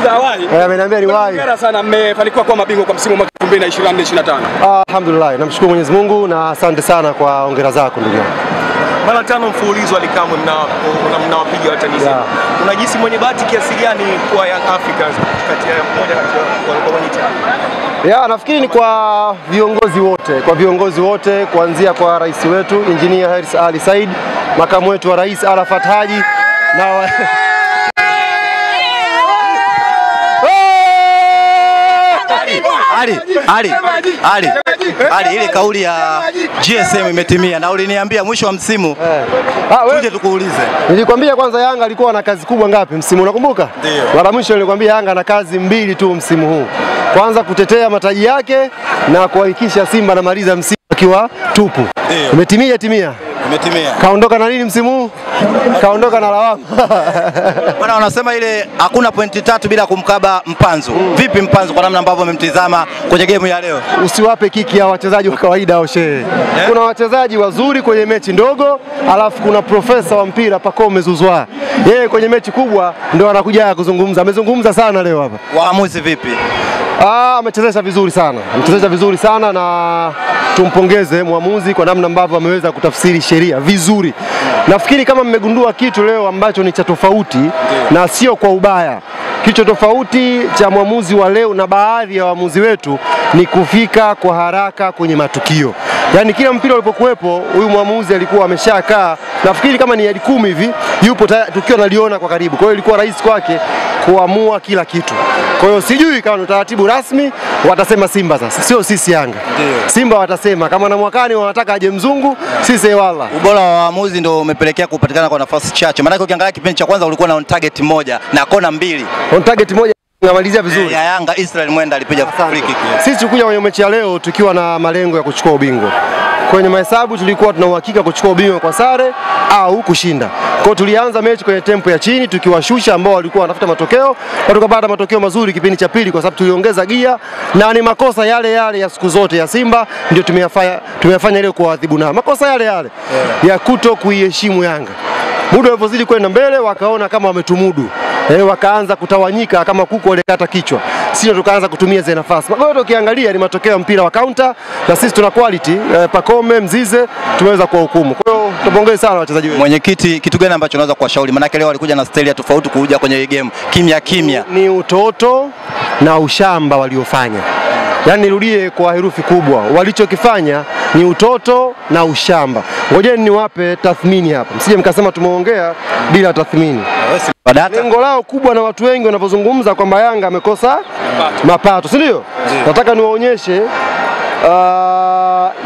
Nimeuliza awali. Ameniambia ni wahi. Hongera sana, mmefanikiwa kuwa mabingwa kwa msimu wa 2024-2025. Alhamdulillah, namshukuru Mwenyezi Mungu na asante sana kwa hongera zako ndugu yangu. Mara 5 mfululizo Alikamwe mnawapiga watani zenu. Unajisi mwenye bahati kiasi gani kwa Young Africans kati ya mmoja kati ya walikuwa wenye timu? Nafikiri ni kwa viongozi wote, kuanzia kwa rais wetu Engineer Hersi Ali Said, makamu wetu wa rais Arafat Haji na Ali, ile kauli ya GSM imetimia na uliniambia mwisho wa msimu tuje tukuulize. Nilikwambia kwanza Yanga alikuwa na kazi kubwa ngapi msimu, unakumbuka? Ndio. Mara mwisho nilikwambia Yanga na kazi 2 tu msimu huu. Kwanza kutetea mataji yake na kuhakikisha Simba anamaliza msimu akiwa tupu. Imetimia. Kaondoka na nini msimu huu? Kaondoka na lawama. Bwana wanasema ile hakuna pointi 3 bila kumkaba Mpanzu. Vipi Mpanzu kwa namna ambavyo amemtizama kwenye game ya leo? Usiwape kiki ya wachezaji wa kawaida au shehe. Kuna wachezaji wazuri kwenye mechi ndogo, alafu kuna profesa wa mpira Pacome Zouzoua. Yeye kwenye mechi kubwa ndio anakuja kuzungumza. Amezungumza sana leo hapa. Waamuzi vipi? Amechezesha vizuri sana na tumpongeze muamuzi kwa namna ambavyo ameweza kutafsiri sheria vizuri. Nafikiri kama mmegundua kitu leo ambacho ni cha tofauti na sio kwa ubaya. Kicho tofauti cha muamuzi wa leo na baadhi ya waamuzi wetu ni kufika kwa haraka kwenye matukio. Yaani kila mpira ulipokuwepo huyu muamuzi alikuwa ameshakaa, nafikiri kama ni yadi 10 hivi, yupo tukio analiona kwa karibu. Kwa hiyo ilikuwa rahisi kwake kuamua kila kitu. Kwa hiyo sijui kama ni taratibu rasmi watasema Simba sasa, sio sisi Yanga. Simba watasema kama na mwakani wanataka aje mzungu, sisi wala. Ubora wa waamuzi ndio umepelekea kupatikana kwa nafasi chache. Maana ukiangalia kipindi cha kwanza ulikuwa na on target 1 na kona 2. On target 1 ngamalizia vizuri. Ya Yanga Israel Mwenda alipiga free kick. Sisi tulikuja kwenye mechi ya leo tukiwa na malengo ya kuchukua ubingwa. Kwenye mahesabu tulikuwa tuna uhakika kuchukua ubingwa kwa sare au kushinda. Kwa hiyo tulianza mechi kwenye tempo ya chini tukiwashusha ambao walikuwa wanafuta matokeo, na tukapata matokeo mazuri kipindi cha pili kwa sababu tuliongeza gia, na ni makosa yale ya siku zote ya Simba ndio tumeyafanya leo kuadhibu nao. Makosa yale ya kuto kuiheshimu Yanga. Muda ulipozidi kwenda mbele wakaona kama wametumudu. Wakaanza kutawanyika kama kuku walikata kichwa. Sisi tukaanza kutumia zile nafasi. Magoli ukiangalia ni matokeo ya mpira wa counter, na sisi tuna quality. Pacome, Mzize tumeweza kuwahukumu. Kwa hiyo tupongeze sana wachezaji wetu. Mwenyekiti, kitu gani ambacho unaweza kuwashauri? Maana leo walikuja na style tofauti kuja kwenye game. Kimya. Ni utoto na ushamba waliofanya. Yaani nirudie kwa herufi kubwa. Walichokifanya ni utoto na ushamba. Ngojeni niwape tathmini hapa. Msije mkasema tumeongea bila tathmini. Lengo lao kubwa na watu wengi wanapozungumza kwamba Yanga amekosa mapato, si ndio? Nataka niwaonyeshe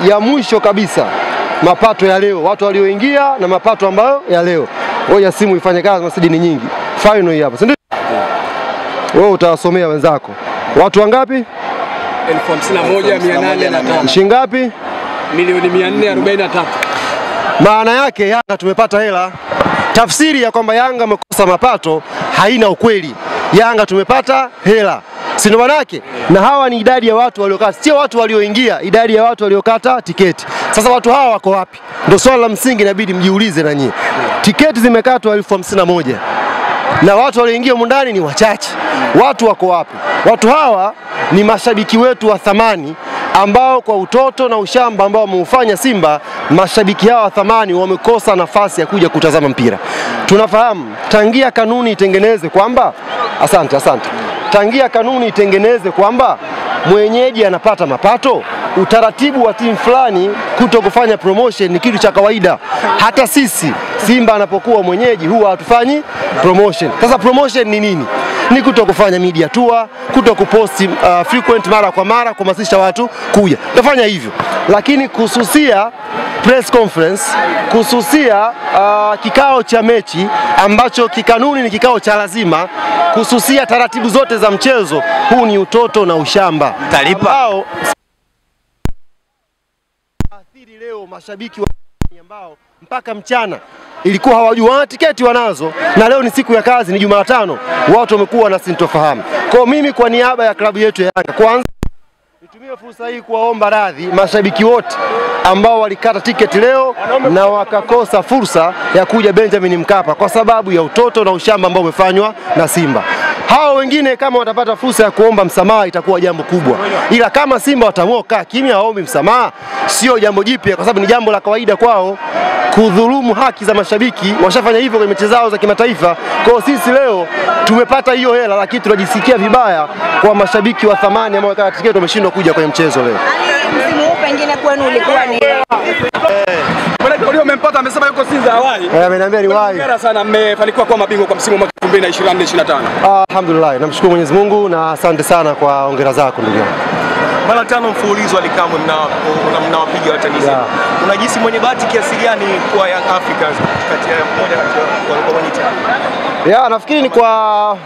ya mwisho kabisa mapato ya leo, watu walioingia na mapato ambayo ya leo. Ngoja simu ifanye kazi, masidi ni nyingi. Final hii hapa, si ndio? Wewe utawasomea wenzako. Watu wangapi? 51,805. Shingapi? Milioni 443. Maana yake Yanga tumepata hela. Tafsiri ya kwamba Yanga amekosa mapato haina ukweli. Yanga tumepata hela. Si ndio maana yake? Na hawa ni idadi ya watu waliokata, sio watu walioingia, idadi ya watu waliokata tiketi. Sasa watu hawa wako wapi? Ndio swali la msingi inabidi mjiulize na nyinyi. Tiketi zimekatwa 51,000. Na watu walioingia ndani ni wachache. Watu wako wapi? Watu hawa ni mashabiki wetu wa thamani ambao kwa utoto na ushamba ambao wameufanya Simba, mashabiki hawa wa thamani wamekosa nafasi ya kuja kutazama mpira. Tunafahamu tangia kanuni itengeneze kwamba tangia kanuni itengeneze kwamba mwenyeji anapata mapato, utaratibu wa timu fulani kuto kufanya promotion ni kitu cha kawaida. Hata sisi Simba anapokuwa mwenyeji huwa hatufanyi promotion. Sasa promotion ni nini? Ni kuto kufanya media tour, kuto kuposti frequent mara kwa mara kuhamasisha watu kuja. Tutafanya hivyo. Lakini kususia press conference, kususia kikao cha mechi ambacho kikanuni ni kikao cha lazima, kususia taratibu zote za mchezo, huu ni utoto na ushamba. Talipa athiri leo mashabiki ambao mpaka mchana ilikuwa hawajua tiketi wanazo, na leo ni siku ya kazi, ni Jumatano, watu wamekuwa na sintofahamu. Kwa mimi kwa niaba ya klabu yetu ya Yanga, kwanza nitumie fursa hii kuwaomba radhi mashabiki wote ambao walikata tiketi leo na wakakosa fursa ya kuja Benjamin Mkapa kwa sababu ya utoto na ushamba ambao umefanywa na Simba. Hao wengine kama watapata fursa ya kuomba msamaha itakuwa jambo kubwa, ila kama Simba wataamua kaa kimya waombe msamaha, sio jambo jipya, kwa sababu ni jambo la kawaida kwao kudhulumu haki za mashabiki. Washafanya hivyo kwenye mechi zao za kimataifa. Kwa sisi leo tumepata hiyo hela, lakini tunajisikia vibaya kwa mashabiki wa thamani ambao wakati tiketi wameshindwa kuja kwenye mchezo leo. Msimu huu pengine kwenu ulikuwa ni Leo umempata amesema yuko Sinza awali. Ameniambia ni wahi. Hongera sana, mmefanikiwa kuwa mabingwa kwa msimu wa 2024-2025. Alhamdulillah, namshukuru Mwenyezi Mungu na asante sana kwa hongera zako ndugu yangu. Mara 5 mfululizo alikamwe mnawapiga watani zenu. Unajisi mwenye bahati kiasi gani kwa Young Africans kati ya mmoja kati ya walikuwa wenyewe? Nafikiri ni kwa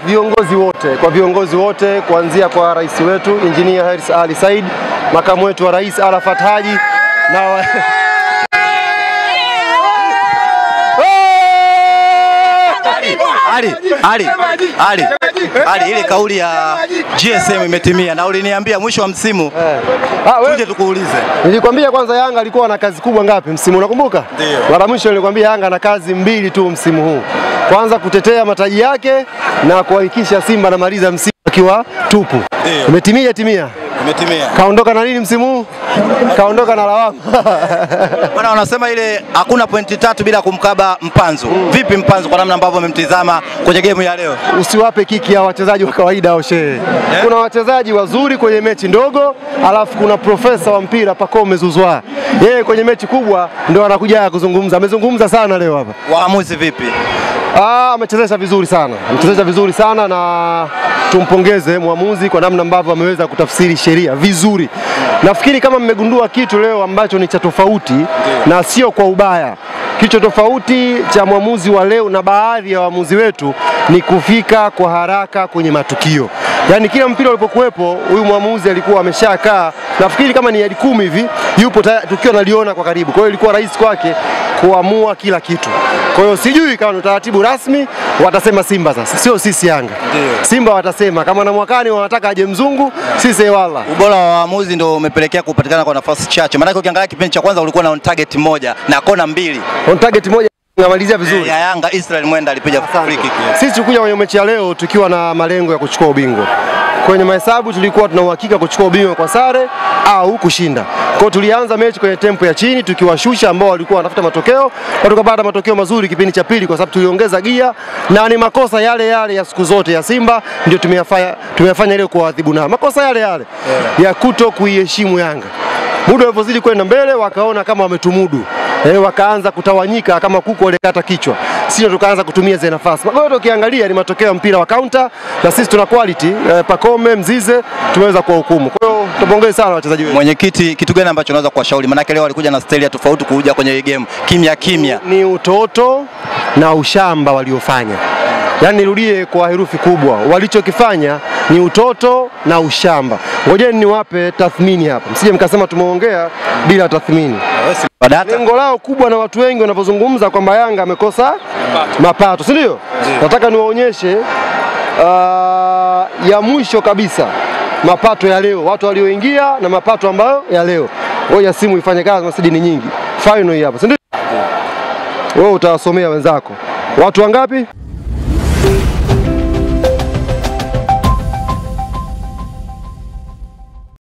viongozi wote, kuanzia kwa rais wetu Engineer Hersi Ali Said, makamu wetu wa rais Arafat Haji na Ali, ile kauli ya GSM imetimia na uliniambia mwisho wa msimu tuje tukuulize. Nilikwambia kwanza Yanga alikuwa na kazi kubwa ngapi msimu, unakumbuka? Ndio. Mara mwisho nilikwambia Yanga na kazi 2 tu msimu huu. Kwanza kutetea mataji yake na kuhakikisha Simba anamaliza msimu akiwa tupu. Imetimia. Kaondoka na nini msimu huu? Kaondoka na lawama. Bwana, wanasema ile hakuna pointi 3 bila kumkaba Mpanzu. Vipi Mpanzu kwa namna ambavyo umemtizama kwenye game ya leo? Usiwape kiki ya wachezaji wa kawaida au shehe. Kuna wachezaji wazuri kwenye mechi ndogo, alafu kuna profesa wa mpira Pacome Zouzoua. Yeye kwenye mechi kubwa ndio anakuja kuzungumza. Amezungumza sana leo hapa. Waamuzi vipi? Amechezesha vizuri sana na tumpongeze mwamuzi kwa namna ambavyo ameweza kutafsiri sheria vizuri. Nafikiri kama mmegundua kitu leo ambacho ni cha tofauti na sio kwa ubaya. Kicho tofauti cha mwamuzi wa leo na baadhi ya waamuzi wetu ni kufika kwa haraka kwenye matukio. Yaani kila mpira ulipokuwepo huyu mwamuzi alikuwa ameshakaa, nafikiri kama ni hadi 10 hivi, yupo tukio naliona kwa karibu. Kwa hiyo ilikuwa rahisi kwake kuamua kila kitu. Kwa hiyo sijui kama ni utaratibu rasmi watasema Simba sasa, sio sisi Yanga. Simba watasema kama na mwakani wanataka aje mzungu, sisi wala. Ubora wa waamuzi ndio umepelekea kupatikana kwa nafasi chache. Maana ukiangalia kipindi cha kwanza ulikuwa na on target 1 na kona 2. On target 1 ngamalizia vizuri. Ya Yanga Israel Mwenda alipiga free kick. Sisi tulikuja kwenye mechi ya leo tukiwa na malengo ya kuchukua ubingwa. Kwenye mahesabu tulikuwa tuna uhakika kuchukua ubingwa kwa sare au kushinda. Kwa tulianza mechi kwenye tempo ya chini tukiwashusha ambao walikuwa wanafuta matokeo, na tukapata matokeo mazuri kipindi cha pili kwa sababu tuliongeza gia, na ni makosa yale ya siku zote ya Simba ndio tumeyafanya leo kuadhibu na makosa yale ya kuto kuiheshimu Yanga. Muda ulipozidi kwenda mbele wakaona kama wametumudu. Wakaanza kutawanyika kama kuku walikata kichwa. Sisi tukaanza kutumia zile nafasi. Magoli ukiangalia ni matokeo ya mpira wa counter, na sisi tuna quality. Pacome, Mzize tumeweza kuwahukumu. Kwa hiyo tupongeze sana wachezaji wetu. Mwenyekiti, kitu gani ambacho unaweza kuwashauri? Maana leo walikuja na staili tofauti kuja kwenye game kimya. Ni utoto na ushamba waliofanya. Yaani nirudie kwa herufi kubwa, walichokifanya ni utoto na ushamba. Ngojeni niwape tathmini hapa, msije mkasema tumeongea bila tathmini. Lengo lao kubwa na watu wengi wanapozungumza kwamba Yanga amekosa mapato, si ndio? Nataka niwaonyeshe ya mwisho kabisa mapato ya leo, watu walioingia na mapato ambayo ya leo. Ngoja simu ifanye kazi, masidi ni nyingi. Final hii hapa, si ndio? Wewe utawasomea wenzako. Watu wangapi?